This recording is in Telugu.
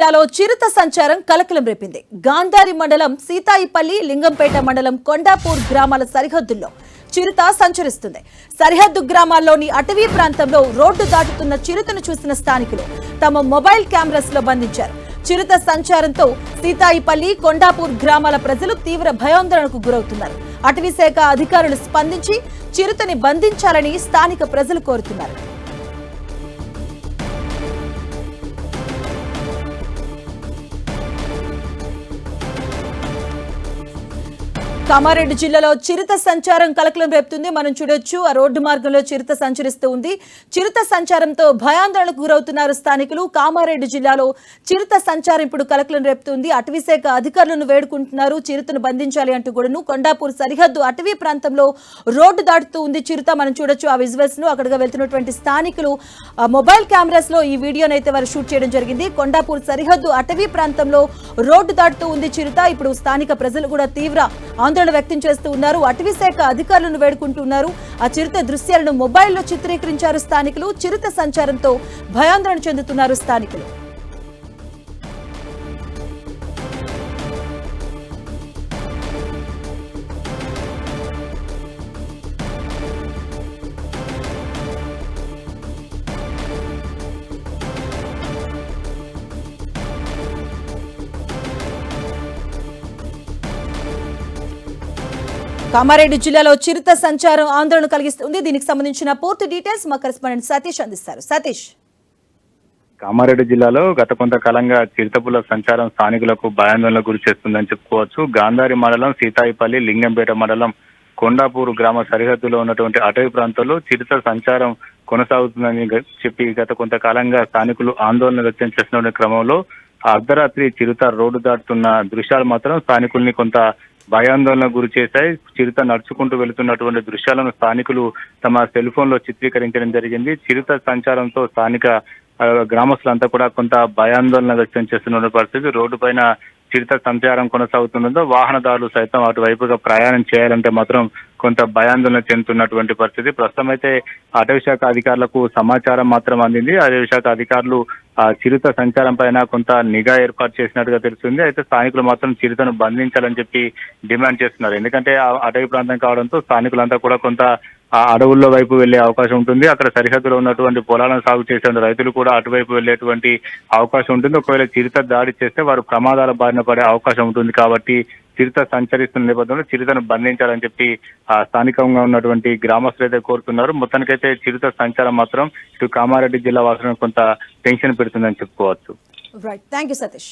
జిల్లాలో చిరుత సంచారం కలకలం రేపింది. గాంధారి మండలం సీతాయిపల్లి, లింగంపేట మండలం కొండాపూర్ గ్రామాల సరిహద్దుల్లో చిరుత సంచరిస్తుంది. సరిహద్దు గ్రామాల్లోని అటవీ ప్రాంతంలో రోడ్డు దాటుతున్న చిరుతను చూసిన స్థానికులు తమ మొబైల్ కెమెరాస్ లో బంధించారు. చిరుత సంచారంతో సీతాయిపల్లి, కొండాపూర్ గ్రామాల ప్రజలు తీవ్ర భయాందోళనకు గురవుతున్నారు. అటవీ శాఖ అధికారులు స్పందించి చిరుతని బంధించాలని స్థానిక ప్రజలు కోరుతున్నారు. కామారెడ్డి జిల్లాలో చిరుత సంచారం కలకలం రేపుతుంది. మనం చూడొచ్చు, ఆ రోడ్డు మార్గంలో చిరుత సంచరిస్తూ ఉంది. చిరుత సంచారంతో భయాందోళనకు గురవుతున్నారు స్థానికులు. కామారెడ్డి జిల్లాలో చిరుత సంచారం ఇప్పుడు కలకలం రేపుతుంది. అటవీ శాఖ అధికారులను వేడుకుంటున్నారు చిరుతను బంధించాలి అంటూ కూడాను. కొండాపూర్ సరిహద్దు అటవీ ప్రాంతంలో రోడ్డు దాటుతూ ఉంది చిరుత. మనం చూడొచ్చు ఆ విజువల్స్ ను. అక్కడికి వెళ్తున్నటువంటి స్థానికులు మొబైల్ కెమెరాస్ లో ఈ వీడియోను అయితే వారు షూట్ చేయడం జరిగింది. కొండాపూర్ సరిహద్దు అటవీ ప్రాంతంలో రోడ్డు దాటుతూ ఉంది చిరుత. ఇప్పుడు స్థానిక ప్రజలు కూడా తీవ్ర ఆందోళన వ్యక్తం చేస్తూ ఉన్నారు. అటవీ శాఖ అధికారులను వేడుకుంటున్నారు. ఆ చిరుత దృశ్యాలను మొబైల్లో చిత్రీకరించారు స్థానికులు. చిరుత సంచారంతో భయాందోళన చెందుతున్నారు స్థానికులు. కామారెడ్డి జిల్లాలో చిరుత సంచారం ఆందోళన కలిగిస్తుంది. దీనికి సంబంధించిన పూర్తి డీటెయిల్స్ మా కరెస్పాండెంట్ సతీష్ అందిస్తారు. సతీష్, కామారెడ్డి జిల్లాలో గత కొంతకాలంగా చిరుతపుల సంచారం స్థానికులకు భయాందోళనకు గురి చేస్తుందని చెప్పుకోవచ్చు. గాంధారి మండలం, సీతాయిపల్లి, లింగంపేట మండలం, కొండాపూర్ గ్రామ సరిహద్దులో ఉన్నటువంటి అటవీ ప్రాంతాల్లో చిరుత సంచారం కొనసాగుతుందని చెప్పి గత కొంతకాలంగా స్థానికులు ఆందోళన వ్యక్తం చేస్తున్న క్రమంలో అర్ధరాత్రి చిరుత రోడ్డు దాటుతున్న దృశ్యాలు మాత్రం స్థానికుల్ని కొంత భయాందోళనకు గురి చేశాయి. చిరుత నడుచుకుంటూ వెళుతున్నటువంటి దృశ్యాలను స్థానికులు తమ సెల్ ఫోన్ లో చిత్రీకరించడం జరిగింది. చిరుత సంచారంతో స్థానిక గ్రామస్తులంతా కూడా కొంత భయాందోళన వ్యక్తం చేస్తున్న పరిస్థితి. రోడ్డు పైన చిరుత సంచారం కొనసాగుతుండడంతో వాహనదారులు సైతం అటువైపుగా ప్రయాణం చేయాలంటే మాత్రం కొంత భయాందోళన చెందుతున్నటువంటి పరిస్థితి. ప్రస్తుతం అయితే అటవీ శాఖ అధికారులకు సమాచారం మాత్రం అందింది. అటవీ శాఖ అధికారులు ఆ చిరుత సంచారం పైన కొంత నిఘా ఏర్పాటు చేసినట్టుగా తెలుస్తుంది. అయితే స్థానికులు మాత్రం చిరుతను బంధించాలని చెప్పి డిమాండ్ చేస్తున్నారు. ఎందుకంటే ఆ అటవీ ప్రాంతం కావడంతో స్థానికులంతా కూడా కొంత ఆ అడవుల్లో వైపు వెళ్లే అవకాశం ఉంటుంది. అక్కడ సరిహద్దులో ఉన్నటువంటి పొలాలను సాగు చేసే రైతులు కూడా అటువైపు వెళ్లేటువంటి అవకాశం ఉంటుంది. ఒకవేళ చిరుత దాడి చేస్తే వారు ప్రమాదాల బారిన పడే అవకాశం ఉంటుంది. కాబట్టి చిరుత సంచరిస్తున్న నేపథ్యంలో చిరుతను బంధించాలని చెప్పి స్థానికంగా ఉన్నటువంటి గ్రామస్తులు అయితే కోరుతున్నారు. మొత్తానికైతే చిరుత సంచారం మాత్రం ఇటు కామారెడ్డి జిల్లా వాసులను కొంత టెన్షన్ పెడుతుందని చెప్పుకోవచ్చు. Right, thank you Satish.